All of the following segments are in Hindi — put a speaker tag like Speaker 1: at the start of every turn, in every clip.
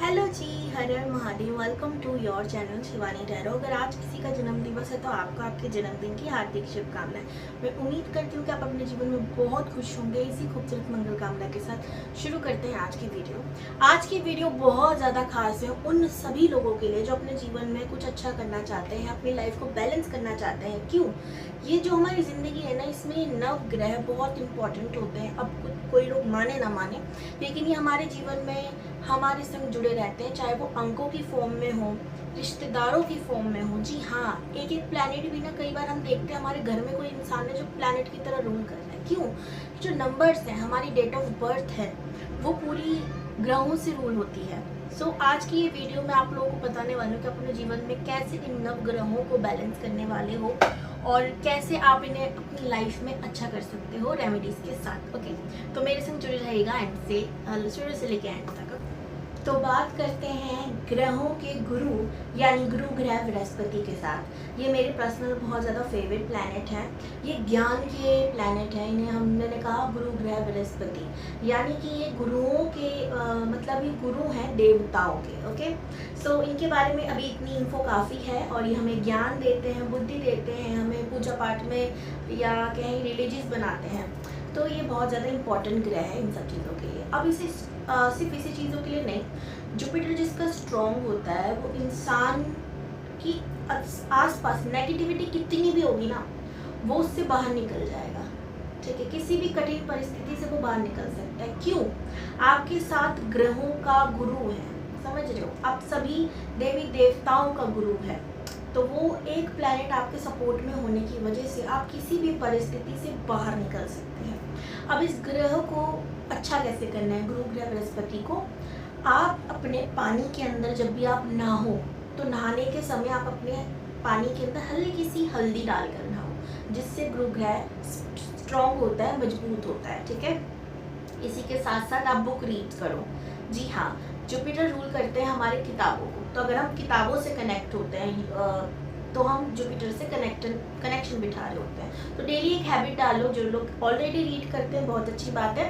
Speaker 1: हेलो जी, हर हर Mahadev. Welcome to your channel Shivani tarot. अगर आज किसी का जन्म दिवस है तो आपको आपके जन्मदिन की हार्दिक शुभकामनाएं। मैं उम्मीद करती हूँ कि आप अपने जीवन में बहुत खुश होंगे। इसी खूबसूरत मंगल कामना के साथ शुरू करते हैं आज की वीडियो। आज की वीडियो बहुत ज़्यादा खास है उन सभी लोगों के लिए जो अपने जीवन में कुछ अच्छा करना चाहते हैं, अपनी लाइफ को बैलेंस करना चाहते हैं। क्यों? ये जो हमारी ज़िंदगी है ना, इसमें नव ग्रह बहुत इंपॉर्टेंट होते हैं। अब कोई लोग माने ना माने, लेकिन ये हमारे जीवन में हमारे संग जुड़े रहते हैं, चाहे वो अंकों की फॉर्म में हो, रिश्तेदारों की फॉर्म में हो। जी हाँ, एक एक प्लैनेट भी ना, कई बार हम देखते हैं हमारे घर में कोई इंसान है जो प्लैनेट की तरह रूल कर रहा है। क्यों? जो नंबर्स हैं, हमारी डेट ऑफ बर्थ है, वो पूरी ग्रहों से रूल होती है। सो आज की ये वीडियो में आप लोगों को बताने वाली हूँ कि अपने जीवन में कैसे इन नव ग्रहों को बैलेंस करने वाले हो और कैसे आप इन्हें अपनी लाइफ में अच्छा कर सकते हो रेमेडीज के साथ। ओके, तो मेरे संग जुड़े रहेगा एंड से शुरू से लेके एंड तक। तो बात करते हैं ग्रहों के गुरु यानी गुरु ग्रह बृहस्पति के साथ। ये मेरे पर्सनल बहुत ज़्यादा फेवरेट प्लैनेट है। ये ज्ञान के प्लैनेट है। इन्हें हमने कहा गुरु ग्रह बृहस्पति, यानी कि ये गुरुओं के मतलब ये गुरु हैं देवताओं के। ओके, सो इनके बारे में अभी इतनी इन्फो काफ़ी है और ये हमें ज्ञान देते हैं, बुद्धि देते हैं, हमें पूजा पाठ में या कहीं रिलीजियस बनाते हैं। तो ये बहुत ज़्यादा इंपॉर्टेंट ग्रह है इन सब चीज़ों के लिए। अब इसे सिर्फ इसी चीज़ों के लिए नहीं, जुपिटर जिसका स्ट्रॉन्ग होता है वो इंसान की आसपास नेगेटिविटी कितनी भी होगी ना, वो उससे बाहर निकल जाएगा। ठीक है, किसी भी कठिन परिस्थिति से वो बाहर निकल सकता है। क्यों? आपके साथ ग्रहों का गुरु है, समझ रहे हो? आप सभी देवी देवताओं का गुरु है, तो वो एक प्लैनेट आपके सपोर्ट में होने की वजह से आप किसी भी परिस्थिति से बाहर निकल सकते हैं। अब इस ग्रह को अच्छा कैसे करना है, गुरु ग्रह बृहस्पति को? आप अपने पानी के अंदर जब भी आप नहाओ तो नहाने के समय आप अपने पानी के अंदर हल्की सी हल्दी डालकर नहाओ, जिससे गुरु ग्रह स्ट्रॉन्ग होता है, मजबूत होता है। ठीक है, इसी के साथ साथ आप बुक रीड करो। जी हाँ, जुपिटर रूल करते हैं हमारे किताबों को, तो अगर हम किताबों से कनेक्ट होते हैं तो हम जुपिटर से कनेक्शन बिठा रहे होते हैं। तो डेली एक हैबिट डालो। जो लोग ऑलरेडी रीड करते हैं, बहुत अच्छी बात है।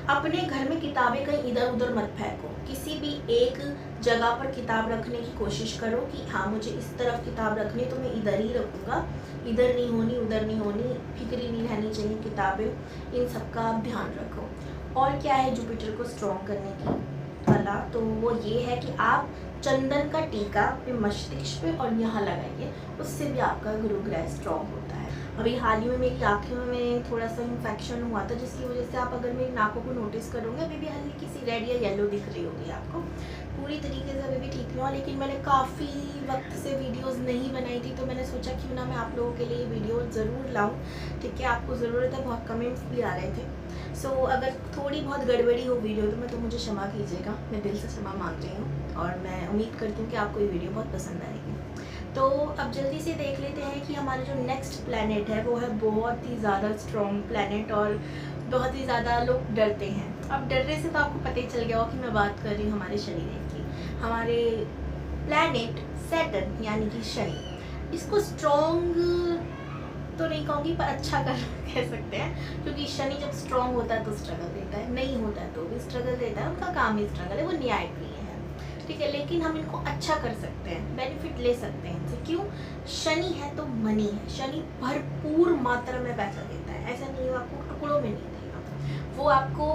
Speaker 1: अपने घर में किताबें कहीं इधर उधर मत फेंको, किसी भी एक जगह पर किताब रखने की कोशिश करो कि हाँ मुझे इस तरफ किताब रखनी, तो मैं इधर ही रखूँगा, इधर नहीं होनी, उधर नहीं होनी, फिक्री नहीं रहनी चाहिए किताबें। इन सब का आप ध्यान रखो। और क्या है जुपिटर को स्ट्रॉन्ग करने की कला? तो वो ये है कि आप चंदन का टीका अपने मस्तिष्क पे और यहाँ लगाइए, उससे भी आपका गुरु ग्रह स्ट्रॉन्ग होता है। अभी हाल ही में मेरी आँखों में थोड़ा सा इन्फेक्शन हुआ था, जिसकी वजह से आप अगर मेरी नाकों को नोटिस करोगे, अभी भी हल्की सी रेड या येलो दिख रही होगी आपको। पूरी तरीके से अभी भी ठीक नहीं हुआ, लेकिन मैंने काफ़ी वक्त से वीडियोस नहीं बनाई थी, तो मैंने सोचा क्यों ना मैं आप लोगों के लिए वीडियो ज़रूर लाऊँ। ठीक है, आपको ज़रूरत है, बहुत कमेंट्स भी आ रहे थे। सो अगर थोड़ी बहुत गड़बड़ी हो वीडियो में तो मुझे क्षमा कीजिएगा, मैं दिल से क्षमा मांग रही हूँ और मैं उम्मीद करती हूँ कि आपको ये वीडियो बहुत पसंद आएगी। तो अब जल्दी से देख लेते हैं कि हमारा जो नेक्स्ट प्लैनेट है वो है बहुत ही ज़्यादा स्ट्रॉन्ग प्लैनेट और बहुत ही ज़्यादा लोग डरते हैं। अब डरने से तो आपको पता ही चल गया हो कि मैं बात कर रही हूँ हमारे शनिदेव की। हमारे प्लैनेट सैटर्न यानी कि शनि, इसको स्ट्रॉन्ग तो नहीं कहूँगी पर अच्छा कर कह सकते हैं, क्योंकि शनि जब स्ट्रॉन्ग होता है तो स्ट्रगल देता है, नहीं होता है तो भी स्ट्रगल देता है। उनका काम ही स्ट्रगल है, वो न्यायप्रिय है। ठीक है, लेकिन हम इनको अच्छा कर सकते हैं, बेनिफिट ले सकते हैं इनसे। क्यों? शनि है तो मनी है, शनि भरपूर मात्रा में पैसा देता है। ऐसा नहीं है आपको टुकड़ों में नहीं देगा वो आपको।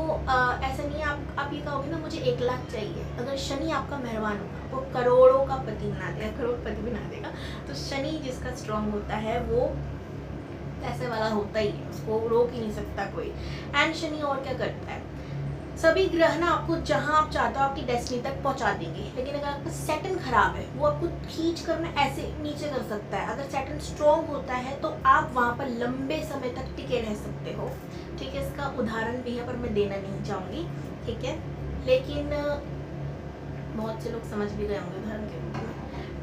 Speaker 1: ऐसा नहीं है आप ये कहोगे ना मुझे 1 लाख चाहिए, अगर शनि आपका मेहरबान होगा वो करोड़ों का पति बना देगा, करोड़पति बना देगा। तो शनि जिसका स्ट्रॉन्ग होता है वो पैसे वाला होता ही है, उसको रोक ही नहीं सकता कोई। एंड शनि और क्या करता है, सभी ग्रह ना आपको जहां आप चाहते हो आपकी डेस्टिनी तक पहुंचा देंगे, लेकिन अगर आपका सैटर्न खराब है वो आपको खींच कर ना ऐसे नीचे कर सकता है। अगर सैटर्न स्ट्रॉन्ग होता है तो आप वहां पर लंबे समय तक टिके रह सकते हो। ठीक है, इसका उदाहरण भी है पर मैं देना नहीं चाहूँगी। ठीक है, लेकिन बहुत से लोग समझ भी गए होंगे उदाहरण के रूप में।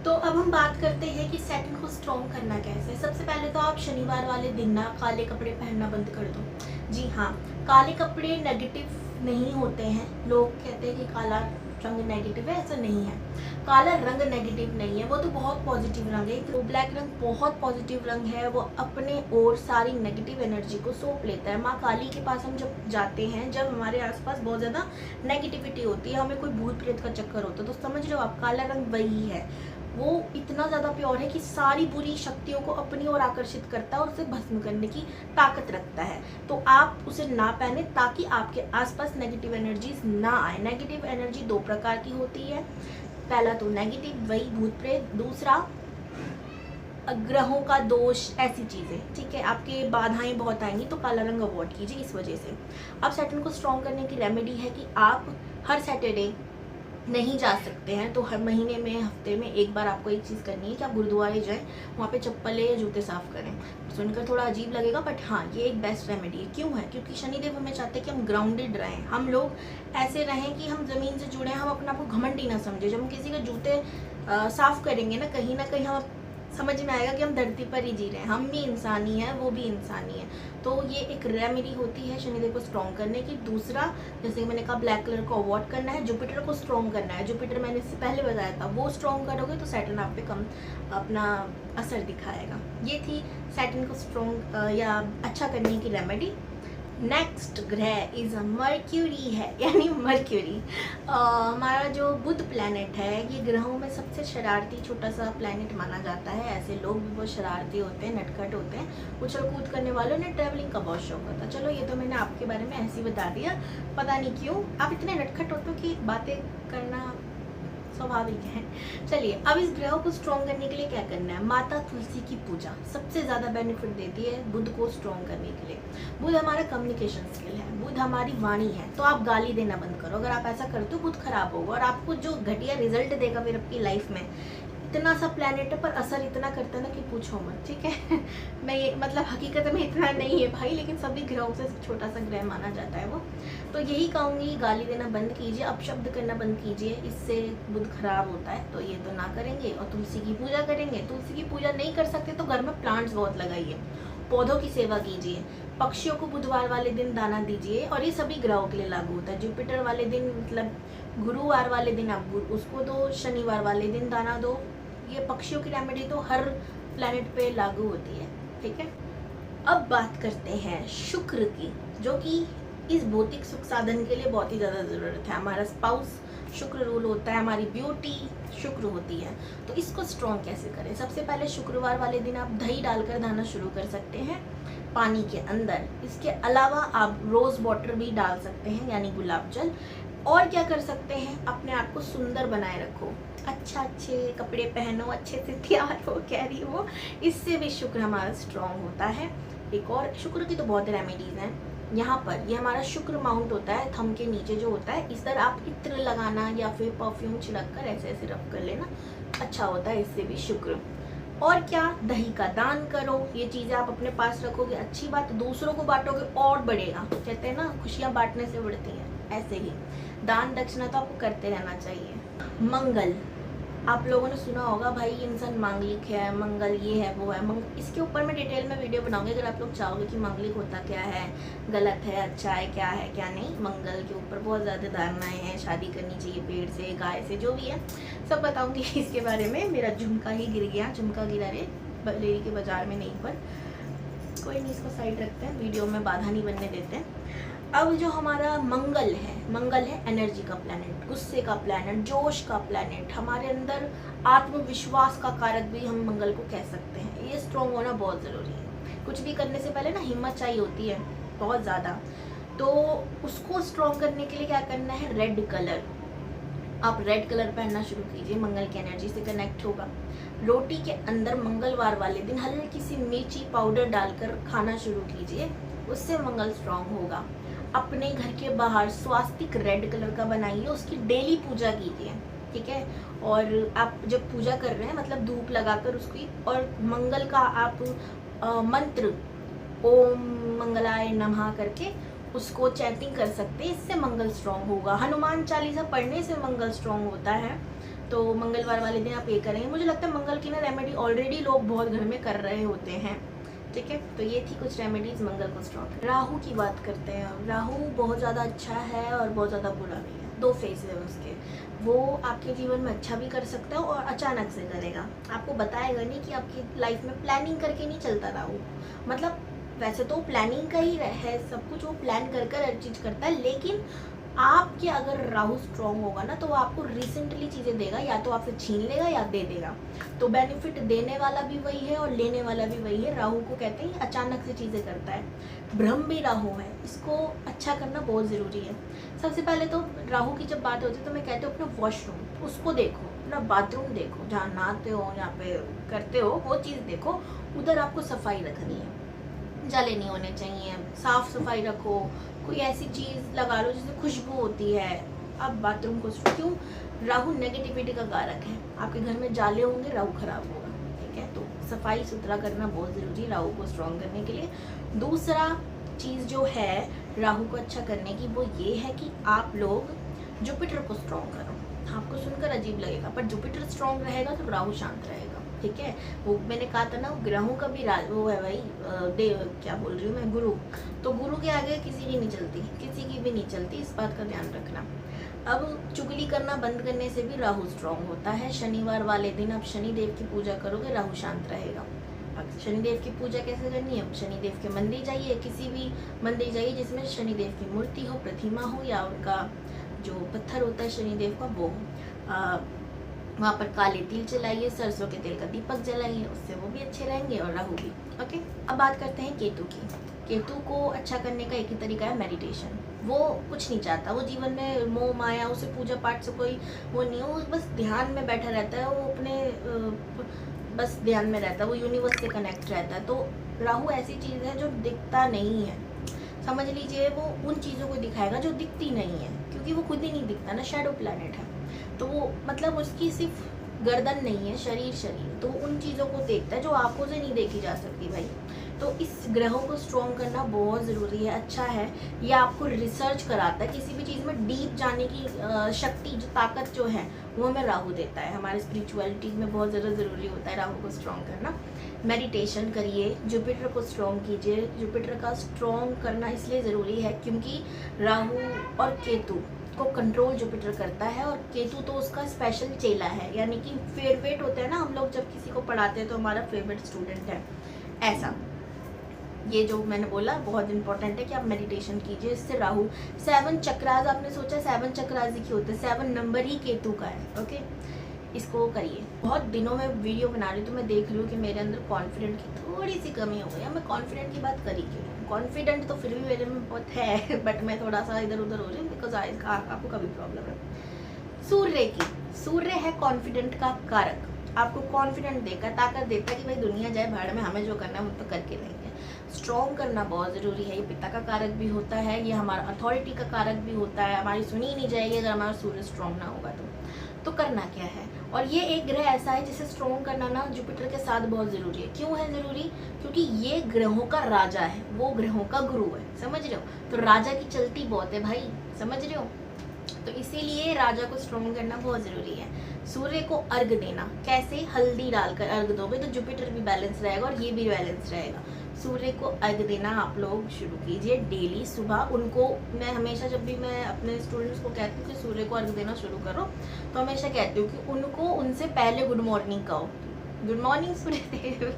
Speaker 1: तो अब हम बात करते हैं कि सैटर्न को स्ट्रॉन्ग करना कैसे। सबसे पहले तो आप शनिवार वाले दिन ना काले कपड़े पहनना बंद कर दो। जी हाँ, काले कपड़े नेगेटिव नहीं होते हैं। लोग कहते हैं कि काला रंग नेगेटिव है, ऐसा नहीं है। काला रंग नेगेटिव नहीं है, वो तो बहुत पॉजिटिव रंग है। तो ब्लैक रंग बहुत पॉजिटिव रंग है, वो अपने ओर सारी नेगेटिव एनर्जी को सौंप लेता है। माँ काली के पास हम जब जाते हैं, जब हमारे आसपास बहुत ज़्यादा नेगेटिविटी होती है, हमें कोई भूत प्रेत का चक्कर होता है, तो समझ लो आप काला रंग वही है। वो इतना ज़्यादा प्योर है कि सारी बुरी शक्तियों को अपनी ओर आकर्षित करता है और उसे भस्म करने की ताकत रखता है। तो आप उसे ना पहने ताकि आपके आसपास नेगेटिव एनर्जीज ना आए। नेगेटिव एनर्जी दो प्रकार की होती है, पहला तो नेगेटिव वही भूत प्रेत, दूसरा ग्रहों का दोष, ऐसी चीज़ें, ठीक है। आपके बाधाएं बहुत आएंगी, तो काला रंग अवॉइड कीजिए इस वजह से। अब सैटर्न को स्ट्रॉन्ग करने की रेमेडी है कि आप हर सैटरडे नहीं जा सकते हैं तो हर महीने में, हफ्ते में एक बार आपको एक चीज़ करनी है कि आप गुरुद्वारे जाएं, वहाँ पे चप्पलें या जूते साफ करें। सुनकर थोड़ा अजीब लगेगा, बट हाँ ये एक बेस्ट रेमेडी है। क्यों है? क्योंकि शनिदेव हमें चाहते हैं कि हम ग्राउंडेड रहें, हम लोग ऐसे रहें कि हम ज़मीन से जुड़े, हम अपने आप को घमंडी ना समझे। जब हम किसी के जूते साफ करेंगे ना कहीं हम समझ में आएगा कि हम धरती पर ही जी रहे हैं, हम भी इंसानी हैं, वो भी इंसानी है। तो ये एक रेमेडी होती है शनिदेव को स्ट्रॉन्ग करने की। दूसरा, जैसे कि मैंने कहा, ब्लैक कलर को अवॉइड करना है, जुपिटर को स्ट्रॉन्ग करना है। जुपिटर मैंने इससे पहले बताया था, वो स्ट्रॉन्ग करोगे तो सैटर्न आप पे कम अपना असर दिखाएगा। ये थी सैटर्न को स्ट्रॉन्ग या अच्छा करने की रेमेडी। नेक्स्ट ग्रह इज मर्क्यूरी है, यानी मर्क्यूरी हमारा जो बुध प्लैनेट है, ये ग्रहों में सबसे शरारती छोटा सा प्लैनेट माना जाता है। ऐसे लोग भी बहुत शरारती होते हैं, नटखट होते हैं, उछल कूद करने वालों ने ट्रैवलिंग का बहुत शौक होता है। चलो ये तो मैंने आपके बारे में ऐसे ही बता दिया, पता नहीं क्यों आप इतने नटखट होते हो कि बातें करना स्वाभाविक है। चलिए, अब इस ग्रह को स्ट्रॉन्ग करने के लिए क्या करना है? माता तुलसी की पूजा सबसे ज़्यादा बेनिफिट देती है बुध को स्ट्रॉन्ग करने के लिए। बुध हमारा कम्युनिकेशन स्किल है, बुध हमारी वाणी है। तो आप गाली देना बंद करो। अगर आप ऐसा करते हो बुध खराब होगा और आपको जो घटिया रिजल्ट देगा फिर आपकी लाइफ में। इतना सा प्लैनेट है पर असर इतना करता है ना कि पूछो मत, ठीक है। मैं ये मतलब हकीकत में इतना नहीं है भाई, लेकिन सभी ग्रहों से छोटा सा ग्रह माना जाता है वो। तो यही कहूँगी, गाली देना बंद कीजिए, अपशब्द करना बंद कीजिए, इससे बुध खराब होता है। तो ये तो ना करेंगे और तुलसी की पूजा करेंगे। तुलसी की पूजा नहीं कर सकते तो घर में प्लांट्स बहुत लगाइए, पौधों की सेवा कीजिए, पक्षियों को बुधवार वाले दिन दाना दीजिए। और ये सभी ग्रहों के लिए लागू होता है। जुपिटर वाले दिन मतलब गुरुवार वाले दिन आप उसको दो, शनिवार वाले दिन दाना दो। ये पक्षियों की रेमेडी तो हर प्लैनेट पे लागू होती है, ठीक है। अब बात करते हैं शुक्र की, जो कि इस भौतिक सुख साधन के लिए बहुत ही ज़्यादा ज़रूरत है। हमारा स्पाउस शुक्र रूल होता है, हमारी ब्यूटी शुक्र होती है। तो इसको स्ट्रॉन्ग कैसे करें? सबसे पहले शुक्रवार वाले दिन आप दही डालकर नहाना शुरू कर सकते हैं पानी के अंदर। इसके अलावा आप रोज़ वाटर भी डाल सकते हैं, यानी गुलाब जल। और क्या कर सकते हैं? अपने आप को सुंदर बनाए रखो, अच्छे कपड़े पहनो, अच्छे से तैयार हो, कैरी हो। इससे भी शुक्र हमारा स्ट्रॉन्ग होता है। एक और, शुक्र की तो बहुत रेमेडीज हैं। यहाँ पर ये हमारा शुक्र माउंट होता है, थंब के नीचे जो होता है, इस तरह आप इत्र लगाना या फिर परफ्यूम छिड़क कर ऐसे ऐसे रब कर लेना, अच्छा होता है, इससे भी शुक्र। और क्या? दही का दान करो। ये चीज़ें आप अपने पास रखोगे, अच्छी बात, दूसरों को बांटोगे और बढ़ेगा। कहते हैं ना, खुशियाँ बांटने से बढ़ती हैं, ऐसे ही दान दक्षिणा तो आपको करते रहना चाहिए। मंगल, आप लोगों ने सुना होगा भाई इंसान मांगलिक है, मंगल ये है वो है। इसके ऊपर मैं डिटेल में वीडियो बनाऊंगी, अगर आप लोग चाहोगे कि मांगलिक होता क्या है, गलत है, अच्छा है, क्या है क्या नहीं। मंगल के ऊपर बहुत ज़्यादा धारणाएं हैं, शादी करनी चाहिए पेड़ से, गाय से, जो भी है सब बताऊंगी इसके बारे में। मेरा झुमका ही गिर गया, झुमका गिरा रे बरेली के बाजार में, नहीं पर कोई नहीं, इसको साइड रखते हैं, वीडियो में बाधा नहीं बनने देते हैं। अब जो हमारा मंगल है एनर्जी का प्लैनेट, गुस्से का प्लैनेट, जोश का प्लैनेट, हमारे अंदर आत्मविश्वास का कारक भी हम मंगल को कह सकते हैं। ये स्ट्रॉन्ग होना बहुत ज़रूरी है। कुछ भी करने से पहले ना हिम्मत चाहिए होती है बहुत ज़्यादा। तो उसको स्ट्रॉन्ग करने के लिए क्या करना है? रेड कलर, आप रेड कलर पहनना शुरू कीजिए, मंगल की एनर्जी से कनेक्ट होगा। रोटी के अंदर मंगलवार वाले दिन हल्की सी मिर्ची पाउडर डालकर खाना शुरू कीजिए, उससे मंगल स्ट्रॉन्ग होगा। अपने घर के बाहर स्वास्तिक रेड कलर का बनाइए, उसकी डेली पूजा कीजिए, ठीक है। और आप जब पूजा कर रहे हैं मतलब धूप लगाकर उसकी, और मंगल का आप मंत्र ओम मंगलाय नमः करके उसको चैंटिंग कर सकते हैं, इससे मंगल स्ट्रॉन्ग होगा। हनुमान चालीसा पढ़ने से मंगल स्ट्रॉन्ग होता है। तो मंगलवार वाले दिन आप ये करेंगे। मुझे लगता है मंगल की ना रेमेडी ऑलरेडी लोग बहुत घर में कर रहे होते हैं, ठीक है। तो ये थी कुछ रेमेडीज मंगल को स्ट्रॉन्ग। राहु की बात करते हैं। राहु बहुत ज़्यादा अच्छा है और बहुत ज़्यादा बुरा भी है। दो फेस है उसके। वो आपके जीवन में अच्छा भी कर सकता है और अचानक से करेगा, आपको बताएगा नहीं कि आपकी लाइफ में प्लानिंग करके नहीं चलता राहु। मतलब वैसे तो प्लानिंग का ही है सब कुछ, वो प्लान कर कर हर चीज़ करता है, लेकिन आपके अगर राहु स्ट्रांग होगा ना तो वो आपको रिसेंटली चीज़ें देगा, या तो आपसे छीन लेगा या दे देगा। तो बेनिफिट देने वाला भी वही है और लेने वाला भी वही है। राहु को कहते हैं अचानक से चीज़ें करता है। ब्रह्म भी राहु है, इसको अच्छा करना बहुत ज़रूरी है। सबसे पहले तो राहु की जब बात होती है तो मैं कहती हूँ अपना वॉशरूम उसको देखो, अपना बाथरूम देखो, जहाँ नहाते हो जहाँ पे करते हो वो चीज़ देखो, उधर आपको सफाई रखनी है, जले नहीं होने चाहिए, साफ सफाई रखो। कोई ऐसी चीज़ लगा लो जिससे खुशबू होती है। अब बाथरूम को क्यों, राहु नेगेटिविटी का कारक है, आपके घर में जाले होंगे राहु खराब होगा, ठीक है। तो सफाई सुथरा करना बहुत ज़रूरी है राहु को स्ट्रॉन्ग करने के लिए। दूसरा चीज़ जो है राहु को अच्छा करने की वो ये है कि आप लोग जुपिटर को स्ट्रॉन्ग करो। आपको सुनकर अजीब लगेगा पर जुपिटर स्ट्रॉन्ग रहेगा तो राहु शांत रहेगा, ठीक है। वो मैंने कहा था ना ग्रहों का भी वो है भाई, क्या बोल रही हूँ मैं, गुरु। तो गुरु के आगे किसी की नहीं चलती, किसी की भी नहीं चलती, इस बात का ध्यान रखना। अब चुगली करना बंद करने से भी राहु स्ट्रॉन्ग होता है। शनिवार वाले दिन आप शनिदेव की पूजा करोगे राहु शांत रहेगा। अब शनिदेव की पूजा कैसे करनी है, शनिदेव के मंदिर जाइए, किसी भी मंदिर जाइए जिसमें शनिदेव की मूर्ति हो, प्रतिमा हो, या उनका जो पत्थर होता है शनिदेव का वो हो, वहाँ पर काले तिल जलाइए, सरसों के तेल का दीपक जलाइए, उससे वो भी अच्छे रहेंगे और राहु भी। ओके, अब बात करते हैं केतु की। केतु को अच्छा करने का एक ही तरीका है मेडिटेशन। वो कुछ नहीं चाहता, वो जीवन में मोह माया, उसे पूजा पाठ से कोई वो नहीं हो, बस ध्यान में बैठा रहता है, वो अपने बस ध्यान में रहता है, वो यूनिवर्स से कनेक्ट रहता है। तो राहु ऐसी चीज़ है जो दिखता नहीं है, समझ लीजिए वो उन चीज़ों को दिखाएगा जो दिखती नहीं है, क्योंकि वो खुद ही नहीं दिखता ना, शैडो प्लैनेट है। तो वो मतलब उसकी सिर्फ गर्दन नहीं है, शरीर शरीर, तो उन चीज़ों को देखता है जो आंखों से नहीं देखी जा सकती भाई। तो इस ग्रहों को स्ट्रॉन्ग करना बहुत ज़रूरी है, अच्छा है। ये आपको रिसर्च कराता है, किसी भी चीज़ में डीप जाने की शक्ति, जो ताकत जो है वो हमें राहु देता है। हमारे स्पिरिचुअलिटी में बहुत ज़्यादा ज़रूरी होता है राहु को स्ट्रॉन्ग करना। मेडिटेशन करिए, जुपिटर को स्ट्रॉन्ग कीजिए। जुपिटर का स्ट्रॉन्ग करना इसलिए ज़रूरी है क्योंकि राहु और केतु को कंट्रोल जुपिटर करता है, और केतु तो उसका स्पेशल चेला है, यानी कि फेवरेट होता है ना, हम लोग जब किसी को पढ़ाते हैं तो हमारा फेवरेट स्टूडेंट है, ऐसा। ये जो मैंने बोला बहुत इंपॉर्टेंट है कि आप मेडिटेशन कीजिए, इससे राहु 7 चक्रास, आपने सोचा 7 चक्रास ही होते हैं, 7 नंबर ही केतु का है। ओके, इसको करिए। बहुत दिनों में वीडियो बना रही हूँ तो मैं देख रही हूँ कि मेरे अंदर कॉन्फिडेंट की थोड़ी सी कमी हो गई है। मैं कॉन्फिडेंट की बात करी क्यों, कॉन्फिडेंट तो फिर भी मेरे में बहुत है, बट मैं थोड़ा सा इधर उधर हो रही हूँ बिकॉज आपको कभी प्रॉब्लम है। सूर्य है कॉन्फिडेंट का कारक, आपको कॉन्फिडेंट देकर ताकत देता है कि भाई दुनिया जाए भाड़ में, हमें जो करना है वो तो करके रहेंगे। स्ट्रॉन्ग करना बहुत ज़रूरी है। ये पिता का कारक भी होता है, ये हमारा अथॉरिटी का कारक भी होता है। हमारी सुनी ही नहीं जाएगी अगर हमारा सूर्य स्ट्रॉन्ग ना होगा तो करना क्या है। और ये एक ग्रह ऐसा है जिसे स्ट्रॉन्ग करना ना जुपिटर के साथ बहुत ज़रूरी है। क्यों है ज़रूरी, क्योंकि ये ग्रहों का राजा है, वो ग्रहों का गुरु है, समझ रहे हो। तो राजा की चलती बहुत है भाई, समझ रहे हो। तो इसीलिए राजा को स्ट्रॉन्ग करना बहुत ज़रूरी है। सूर्य को अर्घ देना, कैसे, हल्दी डालकर अर्घ दोगे तो जुपिटर भी बैलेंस रहेगा और ये भी बैलेंस रहेगा। सूर्य को अर्घ देना आप लोग शुरू कीजिए डेली सुबह। उनको मैं हमेशा जब भी मैं अपने स्टूडेंट्स को कहती हूँ कि सूर्य को अर्घ देना शुरू करो, तो हमेशा कहती हूँ कि उनको उनसे पहले गुड मॉर्निंग कहो, गुड मॉर्निंग सूर्यदेव।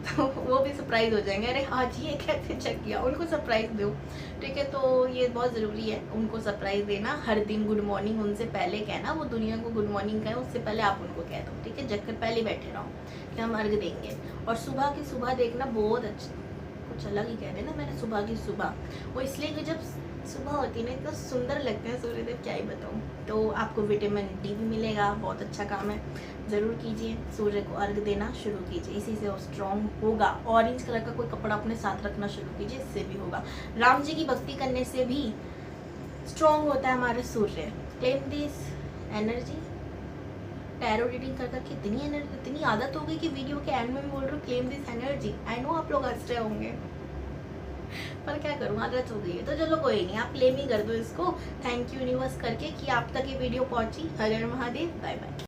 Speaker 1: तो वो भी सरप्राइज हो जाएंगे, अरे हाँ जी ये कैसे चेक किया, उनको सरप्राइज दो, ठीक है। तो ये बहुत ज़रूरी है उनको सरप्राइज देना, हर दिन गुड मॉर्निंग उनसे पहले कहना, वो दुनिया को गुड मॉर्निंग कहें उससे पहले आप उनको कह दो, ठीक है। जगकर पहले बैठे रहो कि हम अर्घ देंगे। और सुबह की सुबह देखना बहुत अच्छा, कुछ अलग ही कह रहे ना मैंने, सुबह की सुबह, वो इसलिए कि जब सुबह होती है ना इतना सुंदर लगते हैं सूर्यदेव, क्या ही बताऊँ। तो आपको विटामिन डी भी मिलेगा, बहुत अच्छा काम है, ज़रूर कीजिए। सूर्य को अर्घ देना शुरू कीजिए, इसी से वो स्ट्रॉन्ग होगा। ऑरेंज कलर का कोई कपड़ा अपने साथ रखना शुरू कीजिए, इससे भी होगा। राम जी की भक्ति करने से भी स्ट्रॉन्ग होता है हमारा सूर्य। Claim this energy. Tarot reading कर करके इतनी आदत हो गई कि वीडियो के एंड में भी बोल रही हूँ claim this energy. I know आप लोग हंस रहे होंगे पर क्या करूँ, आदत हो गई है। तो चलो कोई नहीं, आप क्लेम ही कर दो इसको थैंक यू यूनिवर्स करके कि आप तक ये वीडियो पहुंची। हर हर महादेव, बाय बाय।